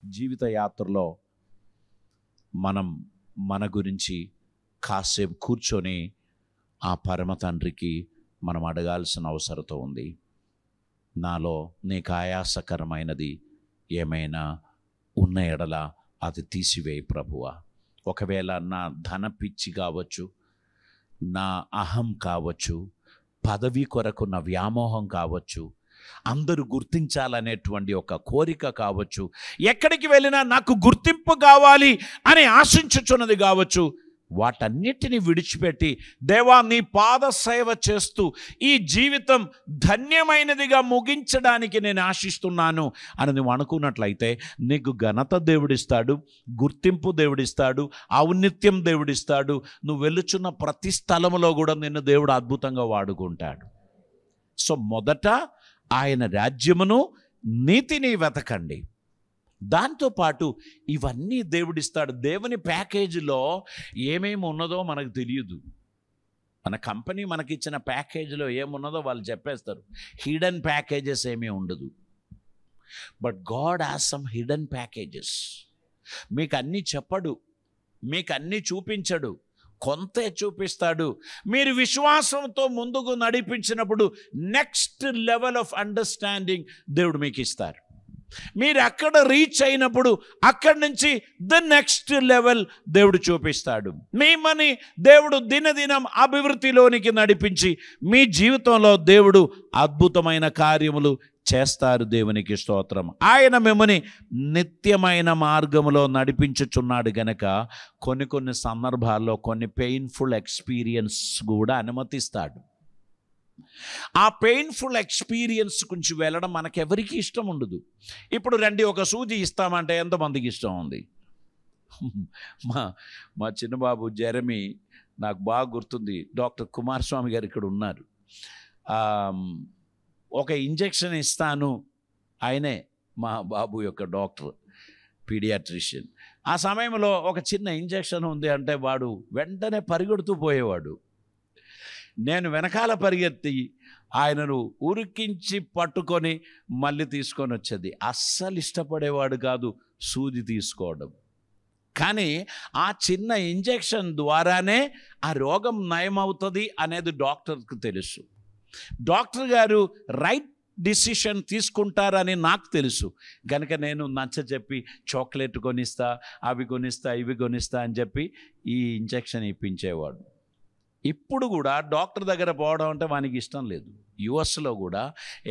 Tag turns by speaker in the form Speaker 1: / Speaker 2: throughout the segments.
Speaker 1: జీవిత యాత్రలో మనం మన గురించి కాసేపు కూర్చొని ఆ పరమ తండ్రికి మనం అడగాల్సిన అవసరం ఉంది. నాలో నీకు ఆయాసకరమైనది ఏమైనా ఉన్న ఎడల అది తీసివేయి ప్రభువా. ఒకవేళ నా ధన పిచ్చి కావచ్చు, నా అహం కావచ్చు, పదవి కొరకు నా వ్యామోహం కావచ్చు, అందరూ గుర్తించాలనేటువంటి ఒక కోరిక కావచ్చు, ఎక్కడికి వెళ్ళినా నాకు గుర్తింపు కావాలి అని ఆశించుచున్నది కావచ్చు, వాటన్నిటిని విడిచిపెట్టి దేవా నీ పాద సేవ చేస్తూ ఈ జీవితం ధన్యమైనదిగా ముగించడానికి నేను ఆశిస్తున్నాను అని నువ్వు అనుకున్నట్లయితే నీకు ఘనత దేవుడిస్తాడు, గుర్తింపు దేవుడిస్తాడు, ఔన్నత్యం దేవుడిస్తాడు. నువ్వు వెళ్ళుచున్న ప్రతి స్థలంలో కూడా నిన్ను దేవుడు అద్భుతంగా వాడుకుంటాడు. సో మొదట ఆయన రాజ్యమును నీతిని వెతకండి, దాంతోపాటు ఇవన్నీ దేవుడిస్తాడు. దేవుని ప్యాకేజీలో ఏమేమి ఉన్నదో మనకు తెలియదు. మన కంపెనీ మనకిచ్చిన ప్యాకేజీలో ఏమున్నదో వాళ్ళు చెప్పేస్తారు. హిడెన్ ప్యాకేజెస్ ఏమీ ఉండదు. But God has some hidden packages. మీకు అన్నీ చెప్పడు, మీకు అన్నీ చూపించడు, కొంతే చూపిస్తాడు. మీరు విశ్వాసంతో ముందుకు నడిపించినప్పుడు నెక్స్ట్ లెవెల్ ఆఫ్ అండర్స్టాండింగ్ దేవుడు మీకు ఇస్తారు. మీరు అక్కడ రీచ్ అయినప్పుడు అక్కడి నుంచి ద నెక్స్ట్ లెవెల్ దేవుడు చూపిస్తాడు. మిమ్మల్ని దేవుడు దినదినం అభివృద్ధిలోనికి నడిపించి మీ జీవితంలో దేవుడు అద్భుతమైన కార్యములు చేస్తారు. దేవునికి స్తోత్రం. ఆయన మిమ్మల్ని నిత్యమైన మార్గంలో నడిపించుచున్నాడు గనక కొన్ని సందర్భాల్లో కొన్ని పెయిన్ఫుల్ ఎక్స్పీరియన్స్ కూడా అనుమతిస్తాడు. ఆ పెయిన్ఫుల్ ఎక్స్పీరియన్స్ గురించి వెళ్ళడం మనకెవరికి ఇష్టం ఉండదు. ఇప్పుడు రండి ఒక సూది ఇస్తామంటే ఎంతమందికి ఇష్టం ఉంది? మా చిన్నబాబు జెరమీ, నాకు బాగా గుర్తుంది, డాక్టర్ కుమారస్వామి గారు ఇక్కడ ఉన్నారు. ఒక ఇంజెక్షన్ ఇస్తాను, ఆయనే మా బాబు యొక్క డాక్టర్, పీడియాట్రిషియన్. ఆ సమయంలో ఒక చిన్న ఇంజెక్షన్ ఉంది అంటే వాడు వెంటనే పరిగెడుతూ పోయేవాడు. నేను వెనకాల పరిగెత్తి ఆయనను ఉరికించి పట్టుకొని మళ్ళీ తీసుకొని వచ్చేది. అస్సలు ఇష్టపడేవాడు కాదు సూది తీసుకోవడం. కానీ ఆ చిన్న ఇంజెక్షన్ ద్వారానే ఆ రోగం నయమవుతుంది అనేది డాక్టర్కి తెలుసు. డాక్టర్ గారు రైట్ డిసిషన్ తీసుకుంటారని నాకు తెలుసు కనుక నేను నచ్చ చెప్పి చాక్లెట్ కొనిస్తా, అవి కొనిస్తా, ఇవి కొనిస్తా అని చెప్పి ఈ ఇంజెక్షన్ ఇప్పించేవాడు. ఇప్పుడు కూడా డాక్టర్ దగ్గర పోవడం అంటే వానికి ఇష్టం లేదు. యుఎస్లో కూడా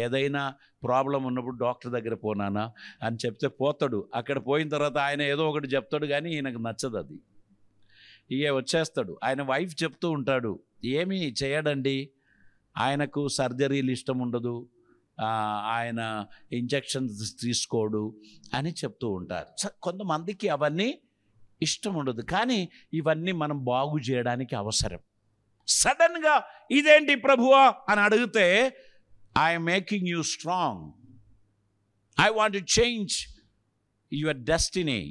Speaker 1: ఏదైనా ప్రాబ్లం ఉన్నప్పుడు డాక్టర్ దగ్గర పోనానా అని చెప్తే పోతాడు. అక్కడ పోయిన తర్వాత ఆయన ఏదో ఒకటి చెప్తాడు, కానీ ఈయనకు నచ్చదు అది. వచ్చేస్తాడు. ఆయన వైఫ్ చెప్తూ ఉంటాడు, ఏమీ చేయడండి, ఆయనకు సర్జరీలు ఇష్టం ఉండదు, ఆయన ఇంజెక్షన్స్ తీసుకోడు అని చెప్తూ ఉంటారు. కొంతమందికి అవన్నీ ఇష్టం ఉండదు, కానీ ఇవన్నీ మనం బాగు చేయడానికి అవసరం. సడన్గా ఇదేంటి ప్రభువా అని అడిగితే, I'm making you strong, I want to change your destiny,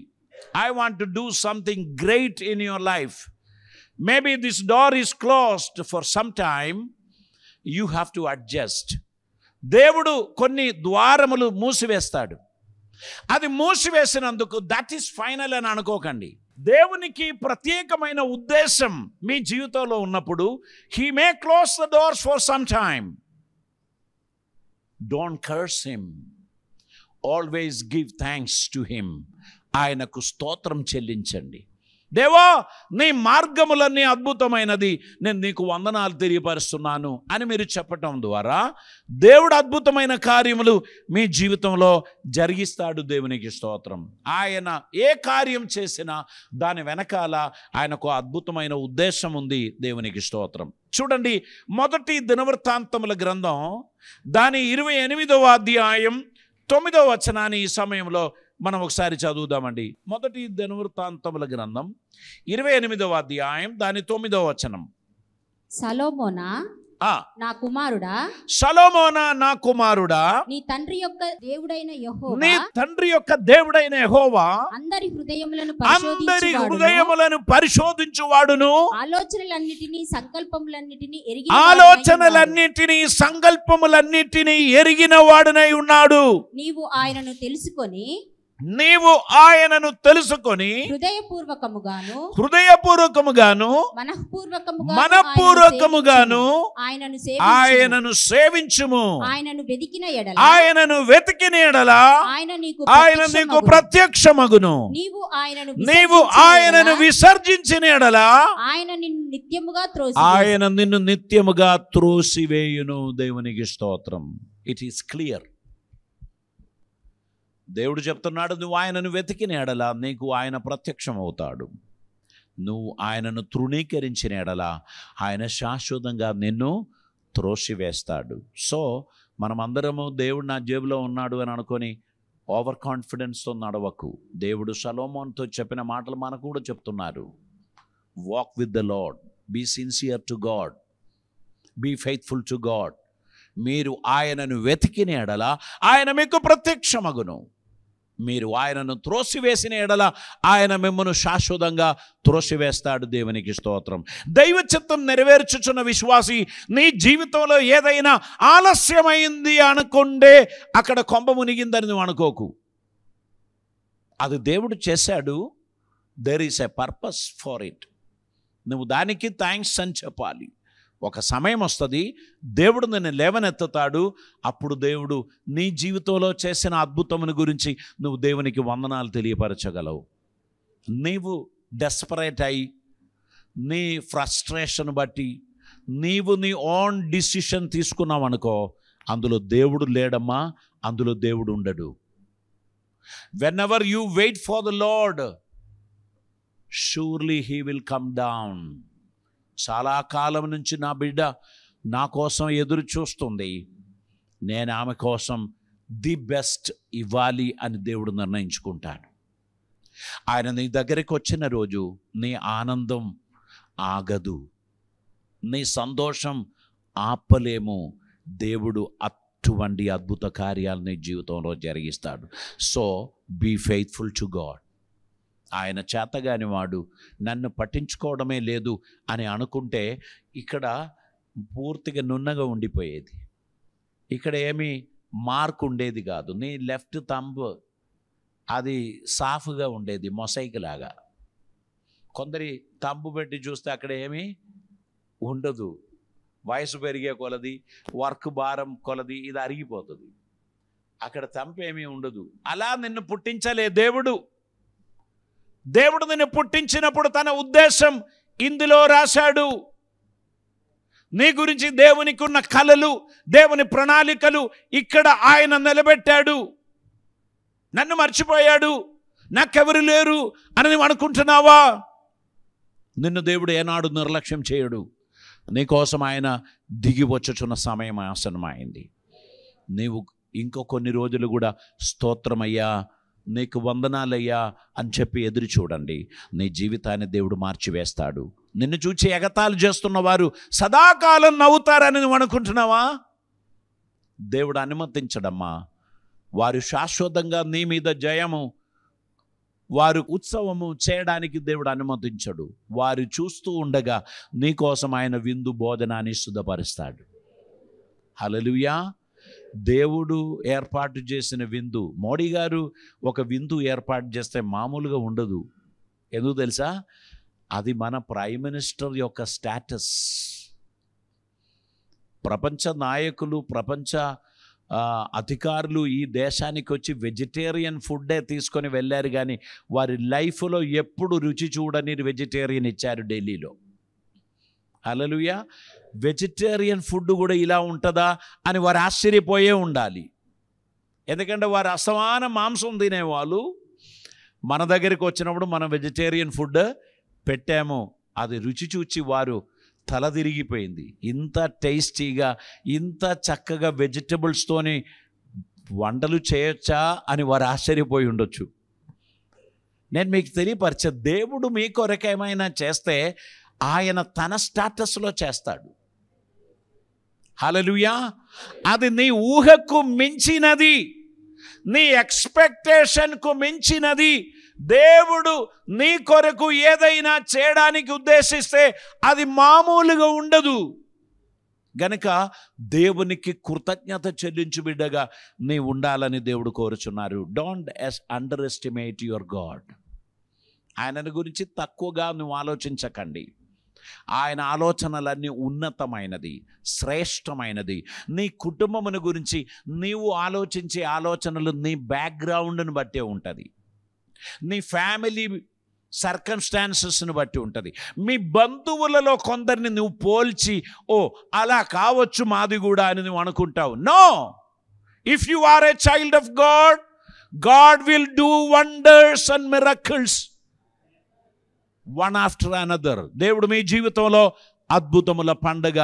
Speaker 1: I want to do something great in your life. Maybe this door is closed for some time, you have to adjust. దేవుడు కొన్ని ద్వారములు మూసివేస్తాడు. అది మూసివేసినందుకు that is final అని అనుకోకండి. దేవునికి ప్రత్యేకమైన ఉద్దేశం మీ జీవితంలో ఉన్నప్పుడు he may close the doors for some time. Don't curse him, always give thanks to him. ఆయనకు స్తోత్రం చెల్లించండి. దేవా నీ మార్గములన్నీ అద్భుతమైనది, నేను నీకు వందనాలు తెలియపరుస్తున్నాను అని మీరు చెప్పటం ద్వారా దేవుడు అద్భుతమైన కార్యములు మీ జీవితంలో జరిగిస్తాడు. దేవునికి స్తోత్రం. ఆయన ఏ కార్యం చేసినా దాని వెనకాల ఆయనకు అద్భుతమైన ఉద్దేశం ఉంది. దేవునికి స్తోత్రం. చూడండి, మొదటి దినవృత్తాంతముల గ్రంథం దాని 28వ అధ్యాయం 9వ వచనాన్ని ఈ సమయంలో మనం ఒకసారి చదువుదామండి. మొదటి దినవృత్తాంతముల గ్రంథం 28వ అధ్యాయం దాని 9వ వచనం.
Speaker 2: సొలొమోనా నా కుమారుడా,
Speaker 1: సొలొమోనా నా కుమారుడా,
Speaker 2: నీ తండ్రి యొక్క దేవుడైన
Speaker 1: యెహోవా
Speaker 2: అందరి
Speaker 1: హృదయములను పరిశోధించువాడును, ఆలోచనలన్నిటినీ సంకల్పములన్నిటినీ ఎరిగిన వాడునై ఉన్నాడు.
Speaker 2: నీవు ఆయనను తెలుసుకొని
Speaker 1: నీవు ఆయనను తెలుసుకొని హృదయపూర్వకముగాను మనఃపూర్వకముగాను ఆయనను సేవించుము. ఆయనను వెతికిన ఎడల ఆయన నీకు ప్రత్యక్షమగును. నీవు ఆయనను విసర్జించిన ఎడల ఆయన నిన్ను నిత్యముగా త్రోసివేయును. దేవునికి స్తోత్రం. It is clear. దేవుడు చెప్తున్నాడు, నువ్వు ఆయనను వెతికిన ఎడల నీకు ఆయన ప్రత్యక్షం అవుతాడు. నువ్వు ఆయనను తృణీకరించిన ఎడల ఆయన శాశ్వతంగా నిన్ను త్రోసివేస్తాడు. సో మనమందరము దేవుడు నా జేబులో ఉన్నాడు అని అనుకొని ఓవర్ కాన్ఫిడెన్స్తో నడవకు. దేవుడు సొలొమోనుతో చెప్పిన మాటలు మనకు కూడా చెప్తున్నారు. Walk with the Lord, be sincere to God, be faithful to God. మీరు ఆయనను వెతికిన ఎడల ఆయన మీకు ప్రత్యక్షమగును. మీరు ఆయనను త్రోసివేసిన ఎడల ఆయన మిమ్మల్ని శాశ్వతంగా త్రోసివేస్తాడు. దేవునికి స్తోత్రం. దైవ చిత్తం నెరవేర్చుచున్న విశ్వాసి, నీ జీవితంలో ఏదైనా ఆలస్యమైంది అనుకుంటే అక్కడ కొంప మునిగిందని నువ్వు అనుకోకు. అది దేవుడు చేశాడు. There is a purpose for it. నువ్వు దానికి థ్యాంక్స్ అని చెప్పాలి. ఒక సమయం వస్తుంది, దేవుడు నిన్ను లేవనెత్తుతాడు. అప్పుడు దేవుడు నీ జీవితంలో చేసిన అద్భుతముని గురించి నువ్వు దేవునికి వందనాలు తెలియపరచగలవు. నీవు డెస్పరేట్ అయి నీ ఫ్రస్ట్రేషన్ బట్టి నీవు నీ ఓన్ డిసిషన్ తీసుకున్నావు అనుకో, అందులో దేవుడు లేడమ్మా, అందులో దేవుడు ఉండడు. Whenever you wait for the Lord, surely he will come down. చాలా కాలం నుంచి నా బిడ్డ నా కోసం ఎదురు చూస్తుంది, నేను ఆమె కోసం ది బెస్ట్ ఇవ్వాలి అని దేవుడు నిర్ణయించుకుంటాడు. ఆయన నీ దగ్గరికి వచ్చిన రోజు నీ ఆనందం ఆగదు, నీ సంతోషం ఆపలేము. దేవుడు అటువంటి అద్భుత కార్యాలు నీ జీవితంలో జరిగిస్తాడు. So be faithful to God. ఆయన చేతగాని వాడు, నన్ను పట్టించుకోవడమే లేదు అని అనుకుంటే ఇక్కడ పూర్తిగా నున్నగా ఉండిపోయేది. ఇక్కడ ఏమీ మార్క్ ఉండేది కాదు. నీ లెఫ్ట్ థంబ్ అది సాఫ్గా ఉండేది, మొసైక్ లాగా. కొందరి థంబ్ పెట్టి చూస్తే అక్కడ ఏమీ ఉండదు. వయసు పెరిగే కొలది, వర్క్ భారం కొలది ఇది అరిగిపోతుంది. అక్కడ థంబ్ ఏమీ ఉండదు. అలా నిన్ను పుట్టించలే దేవుడు. దేవుడు నిన్ను పుట్టించినప్పుడు తన ఉద్దేశం ఇందులో రాశాడు. నీ గురించి దేవునికి ఉన్న కలలు, దేవుని ప్రణాళికలు ఇక్కడ ఆయన నిలబెట్టాడు. నన్ను మర్చిపోయాడు, నాకెవరు లేరు అని నువ్వు అనుకుంటున్నావా? నిన్ను దేవుడు ఏనాడు నిర్లక్ష్యం చేయడు. నీకోసం ఆయన దిగి వచ్చుచున్న సమయం ఆసన్నమైంది. నీవు ఇంకో కొన్ని రోజులు కూడా స్తోత్రమయ్యా, నీకు వందనాలయ్యా అని చెప్పి ఎదురు చూడండి. నీ జీవితాన్ని దేవుడు మార్చివేస్తాడు. నిన్ను చూచి ఎగతాళి చేస్తున్న వారు సదాకాలం నవ్వుతారని నువ్వు అనుకుంటున్నావా? దేవుడు అనుమతించడమ్మా. వారు శాశ్వతంగా నీ మీద జయము, వారు ఉత్సవము చేయడానికి దేవుడు అనుమతించడు. వారు చూస్తూ ఉండగా నీకోసం ఆయన విందు భోజనాన్ని సిద్ధపరుస్తాడు. హల్లెలూయా. దేవుడు ఏర్పాటు చేసిన విందు. మోడీ గారు ఒక విందు ఏర్పాటు చేస్తే మామూలుగా ఉండదు. ఎందుకు తెలుసా? అది మన ప్రైమ్ మినిస్టర్ యొక్క స్టేటస్. ప్రపంచ నాయకులు, ప్రపంచ అధికారులు ఈ దేశానికి వచ్చి వెజిటేరియన్ ఫుడ్డే తీసుకొని వెళ్ళారు, కానీ వారి లైఫ్లో ఎప్పుడు రుచి చూడని వెజిటేరియన్ ఇచ్చారు ఢిల్లీలో. హల్లెలూయా. వెజిటేరియన్ ఫుడ్ కూడా ఇలా ఉంటుందా అని వారు ఆశ్చర్యపోయే ఉండాలి. ఎందుకంటే వారు అసమాన మాంసం తినేవాళ్ళు. మన దగ్గరికి వచ్చినప్పుడు మనం వెజిటేరియన్ ఫుడ్ పెట్టాము, అది రుచి చూచి వారు తల తిరిగిపోయింది. ఇంత టేస్టీగా, ఇంత చక్కగా వెజిటబుల్స్తోని వంటలు చేయొచ్చా అని వారు ఆశ్చర్యపోయి ఉండొచ్చు. నేను మీకు తెలియపరిచే, దేవుడు మీ కొరకేమైనా చేస్తే ఆయన తన స్టేటస్లో చేస్తాడు. హల్లెలూయా. అది నీ ఊహకు మించినది, నీ ఎక్స్పెక్టేషన్కు మించినది. దేవుడు నీ కొరకు ఏదైనా చేయడానికి ఉద్దేశిస్తే అది మామూలుగా ఉండదు. గనుక దేవునికి కృతజ్ఞత చెల్లించు బిడ్డగా నీ ఉండాలని దేవుడు కోరుచున్నారు. Don't underestimate your God. ఆయనను గురించి తక్కువగా నువ్వు ఆలోచించకండి. ఆయన ఆలోచనలన్నీ ఉన్నతమైనది, శ్రేష్టమైనది. నీ కుటుంబమును గురించి నీవు ఆలోచించే ఆలోచనలు నీ బ్యాక్గ్రౌండ్ను బట్టే ఉంటుంది, నీ ఫ్యామిలీ సర్కమ్స్టాన్సెస్ను బట్టి ఉంటుంది. మీ బంధువులలో కొందరిని నువ్వు పోల్చి అలా కావచ్చు మాది కూడా అని నువ్వు అనుకుంటావు. No, if you are a child of God, God will do wonders and miracles one after another. దేవుడు మీ జీవితంలో అద్భుతముల పండగ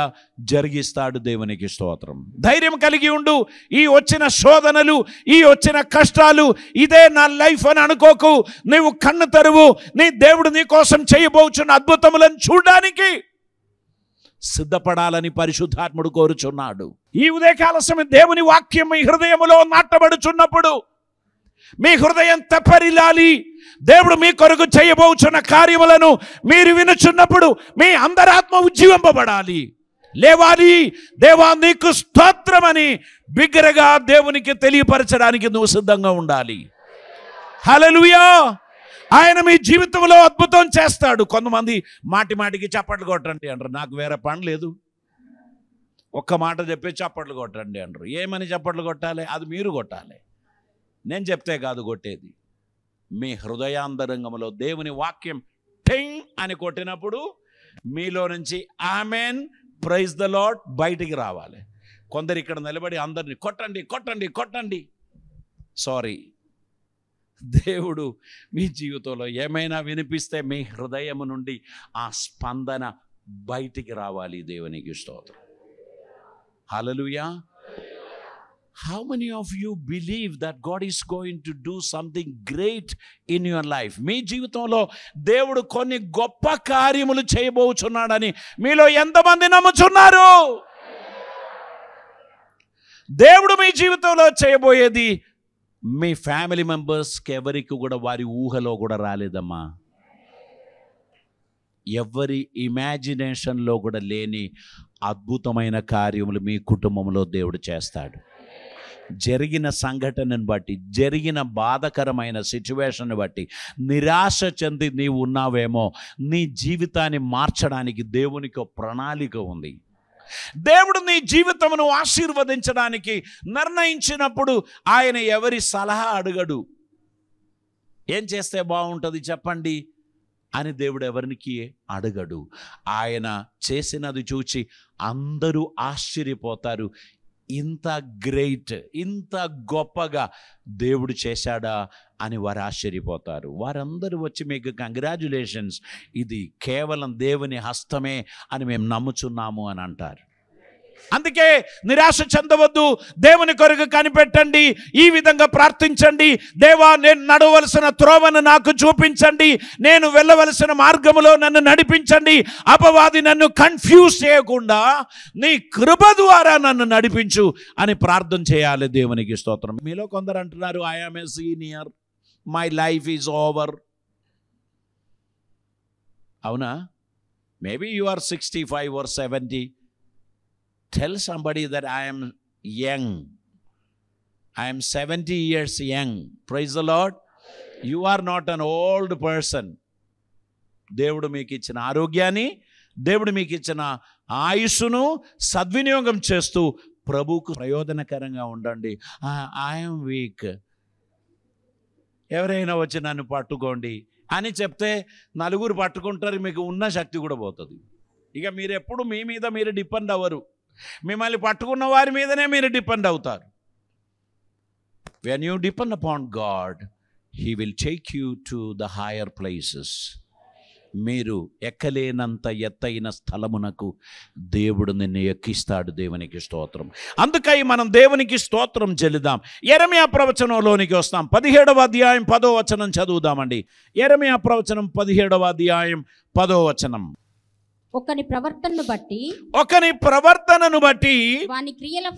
Speaker 1: జరిగిస్తాడు. దేవునికి స్తోత్రం. ధైర్యం కలిగి ఉండు. ఈ వచ్చిన శోధనలు, ఈ వచ్చిన కష్టాలు ఇదే నా లైఫ్ అని అనుకోకు. నీవు కన్ను తెరువు. నీ దేవుడు నీ కోసం చేయబోచున్న అద్భుతములను చూడడానికి సిద్ధపడాలని పరిశుద్ధాత్ముడు కోరుచున్నాడు. ఈ ఉదయకాల సమయం దేవుని వాక్యం మీ హృదయములో నాటబడుచున్నప్పుడు మీ హృదయం తెప్పరిల్లాలి. దేవుడు మీ కొరకు చేయబోచున్న కార్యములను మీరు వినుచున్నప్పుడు మీ అంతరాత్మ ఉజ్జీవింపబడాలి, లేవాలి. దేవా నీకు స్తోత్రమని బిగ్గరగా దేవునికి తెలియపరచడానికి నువ్వు సిద్ధంగా ఉండాలి. హల్లెలూయా. ఆయన మీ జీవితంలో అద్భుతం చేస్తాడు. కొంతమంది మాటికి చప్పట్లు కొట్టండి అంటారు. నాకు వేరే పని లేదు, ఒక్క మాట చెప్పి చప్పట్లు కొట్టండి అంటారు. ఏమని చప్పట్లు కొట్టాలి? అది మీరు కొట్టాలి, నేను చెప్తే కాదు కొట్టేది. మీ హృదయాంతరంగంలో దేవుని వాక్యం టింగ్ అని కొట్టినప్పుడు మీలో నుంచి ఆమెన్, ప్రైజ్ ద లార్డ్ బయటికి రావాలి. కొందరు ఇక్కడ నిలబడి అందరినీ కొట్టండి కొట్టండి కొట్టండి. సారీ, దేవుడు మీ జీవితంలో ఏమైనా వినిపిస్తే మీ హృదయం నుండి ఆ స్పందన బయటికి రావాలి. దేవునికి స్తోత్రం. హల్లెలూయా. How many of you believe that God is going to do something great in your life? మీ జీవితంలో దేవుడు కొన్ని గొప్ప కార్యములు చేయబోచున్నాడని మీలో ఎంతమంది నమ్ముచున్నారు? దేవుడు మీ జీవితంలో చేయబోయేది మీ ఫ్యామిలీ మెంబర్స్కి ఎవరికి కూడా వారి ఊహలో కూడా రాలేదమ్మా. ఎవరి ఇమాజినేషన్లో కూడా లేని అద్భుతమైన కార్యములు మీ కుటుంబంలో దేవుడు చేస్తాడు. జరిగిన సంఘటనను బట్టి, జరిగిన బాధకరమైన సిచ్యువేషన్ బట్టి నిరాశ చెంది నీవు ఉన్నావేమో, నీ జీవితాన్ని మార్చడానికి దేవునికి ఒక ప్రణాళిక ఉంది. దేవుడు నీ జీవితమును ఆశీర్వదించడానికి నిర్ణయించినప్పుడు ఆయన ఎవరి సలహా అడగడు. ఏం చేస్తే బాగుంటుంది చెప్పండి అని దేవుడు ఎవరికి అడగడు. ఆయన చేసినది చూచి అందరూ ఆశ్చర్యపోతారు. ఇంత గ్రేట్, ఇంత గొప్పగా దేవుడు చేశాడా అని వారు ఆశ్చర్యపోతారు. వారందరూ వచ్చి మీకు కంగ్రాచ్యులేషన్స్, ఇది కేవలం దేవుని హస్తమే అని మేము నమ్ముచున్నాము అని అంటారు. అందుకే నిరాశ చెందవద్దు. దేవుని కొరకు కనిపెట్టండి. ఈ విధంగా ప్రార్థించండి. దేవా, నేను నడవలసిన త్రోవను నాకు చూపించండి, నేను వెళ్ళవలసిన మార్గములో నన్ను నడిపించండి. అపవాది నన్ను కన్ఫ్యూజ్ చేయకుండా నీ కృప ద్వారా నన్ను నడిపించు అని ప్రార్థన చేయాలి. దేవునికి స్తోత్రం. మీలో కొందరు అంటున్నారు, I am a senior, my life is over. అవునా? Maybe you are 65 or 70. Tell somebody that I am young. I am 70 years young. Praise the Lord. You are not an old person. దేవుడు మీకు ఇచ్చిన ఆరోగ్యాన్ని, దేవుడు మీకు ఇచ్చిన ఆయుస్సును సద్వినియోగం చేస్తూ ప్రభువుకు ప్రయోజనకరంగా ఉండండి. I am weak. ఎవరైనా వచ్చి నన్ను పట్టుకోండి అని చెప్తే నలుగురు పట్టుకుంటారు, మీకు ఉన్న శక్తి కూడా పోతుంది. ఇక మీరు ఎప్పుడు మీ మీద మీరు డిపెండ్ అవ్వరు, మిమ్మల్ని పట్టుకున్న వారి మీదనే మీరు డిపెండ్ అవుతారు. When you depend upon God, He will take you to the higher places. మీరు ఎక్కలేనంత ఎత్తైన స్థలమునకు దేవుడు నిన్ను ఎక్కిస్తాడు. దేవునికి స్తోత్రం. అందుకై మనం దేవునికి స్తోత్రం చెల్లిద్దాం. యెరెమయా ప్రవచనంలోనికి వస్తాం. 17వ అధ్యాయం 10వ వచనం చదువుదామండి. యెరెమయా ప్రవచనం 17వ అధ్యాయం 10వ వచనం.
Speaker 2: ఒకని ప్రవర్తనను బట్టి వాని క్రియల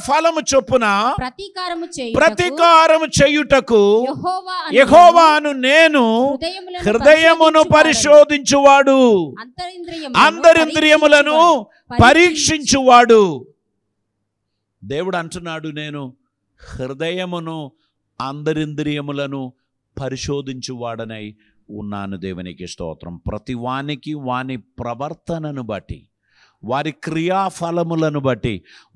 Speaker 2: ఫలము చొప్పున
Speaker 1: ప్రతీకారము చేయుటకు యెహోవాను నేను హృదయమును పరిశోధించువాడు, అంతరింద్రియములను పరీక్షించువాడు. దేవుడు అంటున్నాడు, నేను హృదయమును అంతరింద్రియములను పరిశోధించువాడనై ఉన్నాను. దేవునికి స్తోత్రం. ప్రతి వానికి వాని ప్రవర్తనను బట్టి, వారి క్రియాఫలములను బట్టి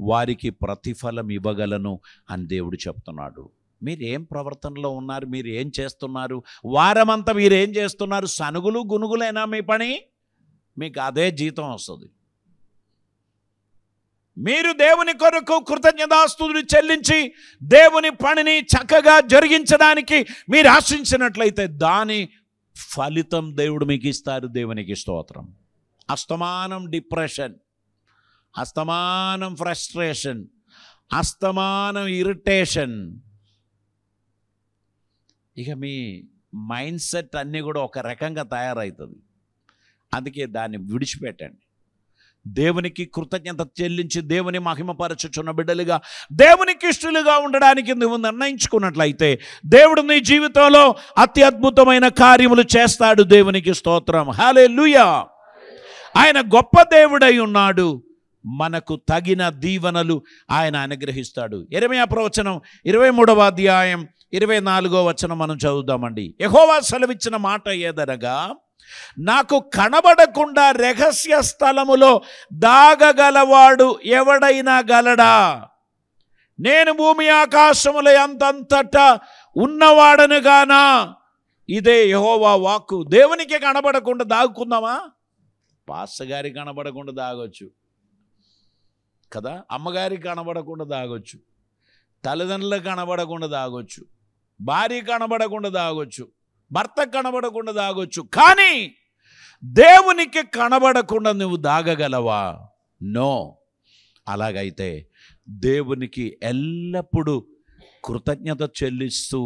Speaker 1: వారికి ప్రతిఫలం ఇవ్వగలను అని దేవుడు చెప్తున్నాడు. మీరు ఏం ప్రవర్తనలో ఉన్నారు? మీరు ఏం చేస్తున్నారు? వారమంతా మీరు ఏం చేస్తున్నారు? సనుగులు గునుగులైనా మీ పని? మీకు అదే జీతం వస్తుంది. మీరు దేవుని కొరకు కృతజ్ఞతాస్తుతులు చెల్లించి దేవుని పనిని చక్కగా జరిగించడానికి మీరు ఆశించినట్లయితే దాని ఫలితం దేవుడు మీకు ఇస్తారు. దేవునికి స్తోత్రం. అస్తమానం డిప్రెషన్, అస్తమానం ఫ్రస్ట్రేషన్, అస్తమానం ఇరిటేషన్, ఇక మీ మైండ్ సెట్ అన్నీ కూడా ఒక రకంగా తయారవుతుంది. అందుకే దాన్ని విడిచిపెట్టండి. దేవునికి కృతజ్ఞత చెల్లించి దేవుని మహిమపరచుచున్న బిడ్డలుగా, దేవునికి ఇష్టలుగా ఉండడానికి నువ్వు నిర్ణయించుకున్నట్లయితే దేవుడు నీ జీవితంలో అత్యద్భుతమైన కార్యములు చేస్తాడు. దేవునికి స్తోత్రం. హల్లెలూయా. ఆయన గొప్ప దేవుడై ఉన్నాడు. మనకు తగిన దీవెనలు ఆయన అనుగ్రహిస్తాడు. యెరెమయా ప్రవచనం 23వ అధ్యాయం 24వ వచనం మనం చదువుదామండి. యెహోవా సెలవిచ్చిన మాట ఏదనగా, నాకు కనబడకుండా రహస్య స్థలములో దాగగలవాడు ఎవడైనా గలడా? నేను భూమి ఆకాశముల అంతంతటా ఉన్నవాడను గానా? ఇదే యెహోవా వాక్కు. దేవునికి కనబడకుండా దాగుకుందామా? పాస్టర్ గారికి కనబడకుండా దాగొచ్చు కదా, అమ్మగారికి కనబడకుండా దాగొచ్చు, తల్లిదండ్రులకు కనబడకుండా దాగొచ్చు, భార్య కనబడకుండా దాగొచ్చు, భర్త కనబడకుండా దాగొచ్చు. కానీ దేవునికి కనబడకుండా నువ్వు దాగగలవా? నో. అలాగైతే దేవునికి ఎల్లప్పుడూ కృతజ్ఞత చెల్లిస్తూ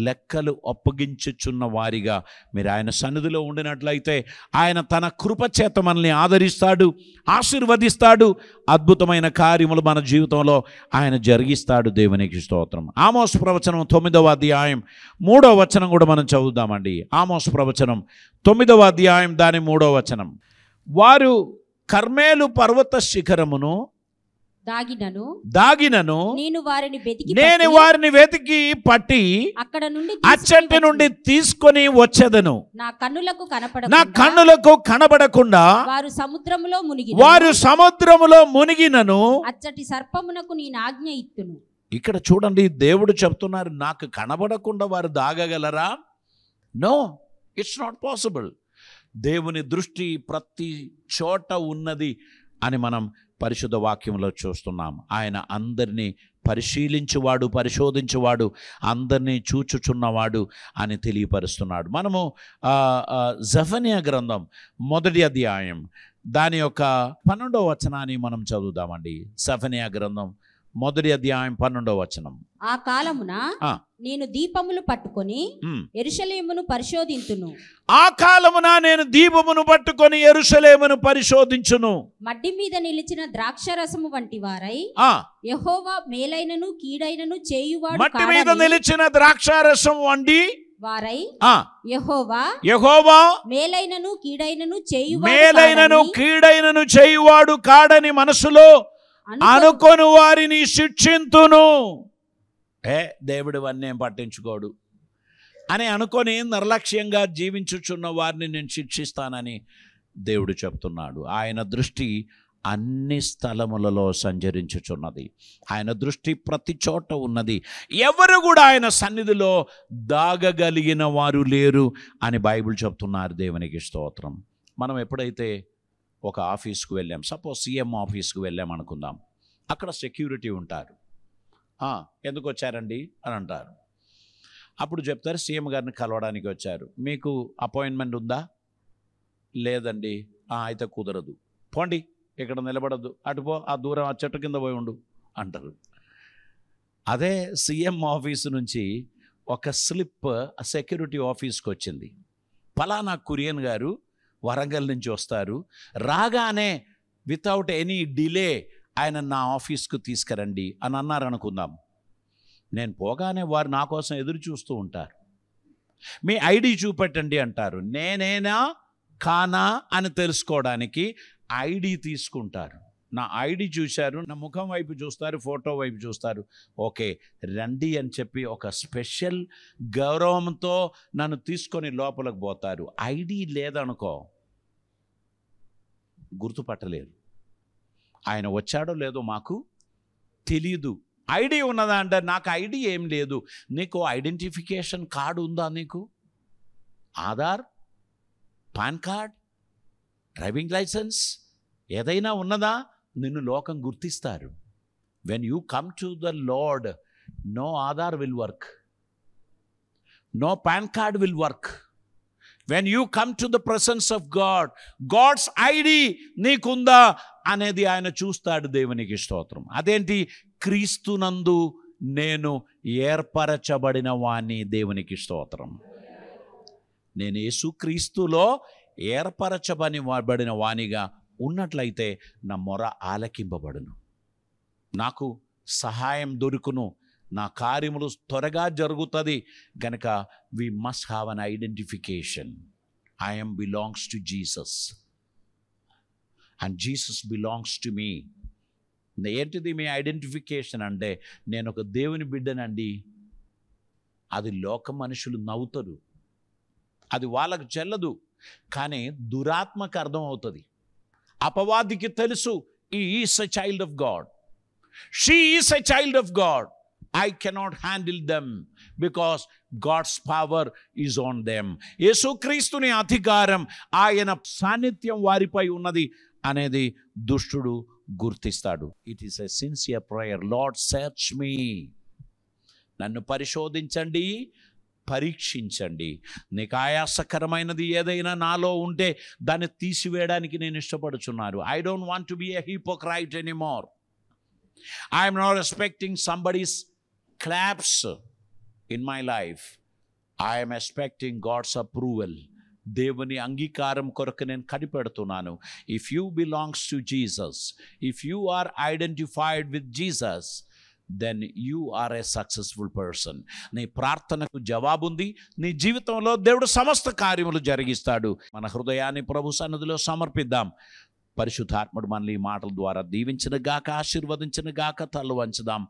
Speaker 1: లెక్కలు అప్పగించుచున్న వారిగా మీరు ఆయన సన్నిధిలో ఉండినట్లయితే ఆయన తన కృపచేత మనల్ని ఆదరిస్తాడు, ఆశీర్వదిస్తాడు. అద్భుతమైన కార్యములు మన జీవితంలో ఆయన జరిగిస్తాడు. దేవునికి స్తోత్రం. ఆమోస్ ప్రవచనం 9వ అధ్యాయం 3వ వచనం కూడా మనం చదువుదామండి. ఆమోస్ ప్రవచనం 9వ అధ్యాయం దాని 3వ వచనం. వారు కర్మేలు పర్వత శిఖరమును దాగినను నేను వారిని వెతికి పట్టి అచ్చటి నుండి తీసుకొని వచ్చేదను. నా కన్నులకు కనబడకుండా వారు సముద్రములో మునిగినను
Speaker 2: అచ్చటి సర్పమునకు నేను ఆజ్ఞ ఇత్తును.
Speaker 1: ఇక్కడ చూడండి, దేవుడు చెప్తున్నారు, నాకు కనబడకుండా వారు దాగగలరా? No, it's not possible. దేవుని దృష్టి ప్రతి చోట ఉన్నది అని మనం పరిశుద్ధ వాక్యంలో చూస్తున్నాం. ఆయన అందరినీ పరిశీలించువాడు, పరిశోధించువాడు, అందరినీ చూచుచున్నవాడు అని తెలియపరుస్తున్నాడు. మనము జెఫన్యా గ్రంథం 1వ అధ్యాయం దాని యొక్క 12వ వచనాన్ని మనం చదువుదామండి. జెఫన్యా గ్రంథం 1వ అధ్యాయం 12వ వచనం.
Speaker 2: ఆ కాలమున నేను దీపములు పట్టుకొని యెరూషలేమును పరిశోధించును.
Speaker 1: ఆ కాలమున నేను దీపమును పట్టుకొని యెరూషలేమును పరిశోధించును.
Speaker 2: మడ్డి మీద నిలిచిన ద్రాక్షరసము వంటి వారై యెహోవా మేలైనను కీడైనను చేయువాడు.
Speaker 1: మట్టి మీద నిలిచిన ద్రాక్షరసం వంటి
Speaker 2: వారై యెహోవా మేలైనను కీడైనను
Speaker 1: చేయువాడు కాడని మనసులో అనుకొని వారిని శిక్షింతును. దేవుడు అన్నేం పట్టించుకోడు అని అనుకొని నిర్లక్ష్యంగా జీవించుచున్న వారిని నేను శిక్షిస్తానని దేవుడు చెప్తున్నాడు. ఆయన దృష్టి అన్ని స్థలములలో సంచరించుచున్నది. ఆయన దృష్టి ప్రతి చోట ఉన్నది. ఎవరు కూడా ఆయన సన్నిధిలో దాగగలిగిన వారు లేరు అని బైబిల్ చెప్తున్నారు. దేవునికి స్తోత్రం. మనం ఎప్పుడైతే ఒక ఆఫీస్కు వెళ్ళాం, సపోజ్ సీఎం ఆఫీస్కు వెళ్ళాం అనుకుందాం, అక్కడ సెక్యూరిటీ ఉంటారు. ఎందుకు వచ్చారండి అని అంటారు. అప్పుడు చెప్తారు, సీఎం గారిని కలవడానికి వచ్చారు. మీకు అపాయింట్మెంట్ ఉందా? లేదండి. అయితే కుదరదు, పోండి, ఇక్కడ నిలబడద్దు, అటుపో, ఆ దూరం ఆ చెట్టు కింద పోయి ఉండు అంటారు. అదే సీఎం ఆఫీసు నుంచి ఒక స్లిప్ సెక్యూరిటీ ఆఫీస్కి వచ్చింది. ఫలానా కురియన్ గారు వరంగల్ నుంచి వస్తారు. రాగానే వితౌట్ ఎనీ డిలే ఆయన నా ఆఫీస్కు తీసుకురండి అని అన్నారు అనుకుందాం. నేను పోగానే వారు నా కోసం ఎదురు చూస్తూ ఉంటారు. మీ ఐడి చూపెట్టండి అంటారు. నేనేనా కానా అని తెలుసుకోవడానికి ఐడి తీసుకుంటారు. నా ఐడి చూశారు, నా ముఖం వైపు చూస్తారు, ఫోటో వైపు చూస్తారు. ఓకే రండి అని చెప్పి ఒక స్పెషల్ గౌరవంతో నన్ను తీసుకొని లోపలికి పోతారు. ఐడి లేదనుకో గుర్తుపట్టలేరు. ఆయన వచ్చాడో లేదో మాకు తెలీదు. ఐడి ఉన్నదా అంటే నాకు ఐడి ఏం లేదు. నీకు ఐడెంటిఫికేషన్ కార్డు ఉందా? నీకు Aadhaar, PAN card, driving licence ఏదైనా ఉన్నదా? నిన్ను లోకం గుర్తిస్తారు. When you come to the Lord, no Aadhaar will work, no PAN card will work. When you come to the presence of God, God's ID నీకుందా అనేది ఆయన చూస్తాడు. దేవునికి స్తోత్రం. అదేంటి? క్రీస్తునందు నేను ఏర్పరచబడిన వాణ్ణి. దేవునికి స్తోత్రం. నేను యేసుక్రీస్తులో ఏర్పరచబడిన వానిగా ఉన్నట్లయితే నా మొర ఆలకింపబడును, నాకు సహాయం దొరుకును, నా కార్యములు త్వరగా జరుగుతుంది. కనుక we must have an identification. I am belongs to Jesus and Jesus belongs to me. ఏంటిది మీ ఐడెంటిఫికేషన్ అంటే? నేను ఒక దేవుని బిడ్డనండి. అది లోక మనుషులు నవ్వుతారు, అది వాళ్ళకు చెల్లదు, కానీ దురాత్మకు అర్థమవుతుంది. అపవాదికి తెలుసు, he is a child of God, she is a child of God. I cannot handle them because God's power is on them. యేసుక్రీస్తుని అధికారం, ఆయన సాన్నిధ్యం వారిపై ఉన్నది అనేది దుష్టుడు గుర్తిస్తాడు. It is a sincere prayer. Lord search me, నన్ను పరిశోధించండి, పరీక్షించండి. నీకు ఆయాసకరమైనది ఏదైనా నాలో ఉంటే దాన్ని తీసివేయడానికి నేను ఇష్టపడుచున్నాను. I don't want to be a hypocrite anymore. ఐ am not expecting somebody's claps in my life. I am expecting God's approval. దేవుని అంగీకారం కొరకు నేను కనిపెడుతున్నాను. If you belongs to Jesus, if you are identified with Jesus, then you are a successful person. నీ ప్రార్థనకు జవాబుంది. నీ జీవితంలో దేవుడు సమస్త కార్యములు జరిగిస్తాడు. మన హృదయాన్ని ప్రభు సన్నిధిలో సమర్పిద్దాం. పరిశుద్ధాత్ముడు మనల్ని ఈ మాటల ద్వారా దీవించిన గాక, ఆశీర్వదించిన గాక. తల వంచుదాం,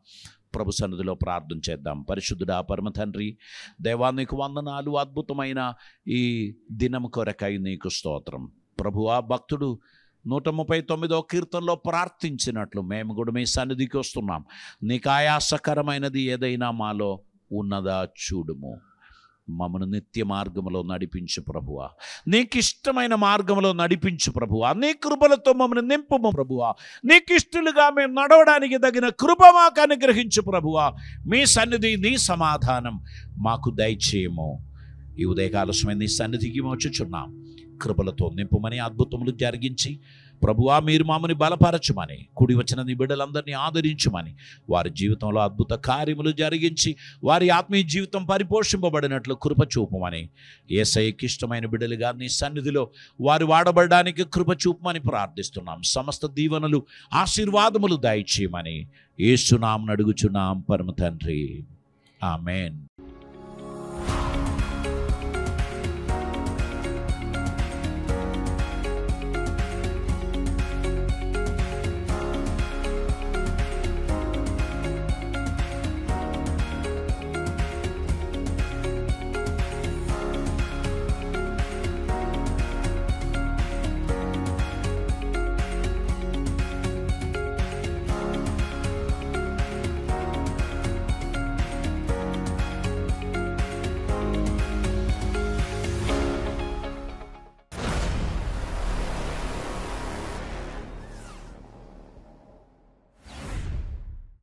Speaker 1: ప్రభు సన్నిధిలో ప్రార్థన చేద్దాం. పరిశుద్ధుడా పరమ తండ్రి, దేవా నీకు వందనాలు. అద్భుతమైన ఈ దినం కొరకై నీకు స్తోత్రం. ప్రభువా, భక్తుడు 139వ కీర్తనలో ప్రార్థించినట్లు మేము కూడా మీ సన్నిధికి వస్తున్నాం. నీకు ఆయాసకరమైనది ఏదైనా మాలో ఉన్నదా చూడుము. మమ్మను నిత్య మార్గంలో నడిపించు ప్రభువా, నీకు ఇష్టమైన మార్గంలో నడిపించు ప్రభువా. నీ కృపలతో మమ్మల్ని నింపుము ప్రభువా. నీకు ఇష్టలుగా మేము నడవడానికి తగిన కృప మాకు అనుగ్రహించు ప్రభువా. మీ సన్నిధి, నీ సమాధానం మాకు దయచేయము. ఈ ఉదయకాల సమయం నీ సన్నిధికి వచ్చుచున్నాం. కృపలతో నింపుమని, అద్భుతములు జరిగించి ప్రభువా మీరు మమ్మల్ని బలపరచుమని, కూడి వచ్చిన నీ బిడ్డలందరినీ ఆదరించుమని, వారి జీవితంలో అద్భుత కార్యములు జరిగించి వారి ఆత్మీయ జీవితం పరిపోషింపబడినట్లు కృప చూపమని, యేసయ్యకి ఇష్టమైన బిడ్డలుగా నీ సన్నిధిలో వారు వాడబడడానికి కృప చూపమని ప్రార్థిస్తున్నాం. సమస్త దీవెనలు, ఆశీర్వాదములు దయచేయమని యేసు నామమున అడుగుచున్నాం పరమ తండ్రి. ఆమేన్.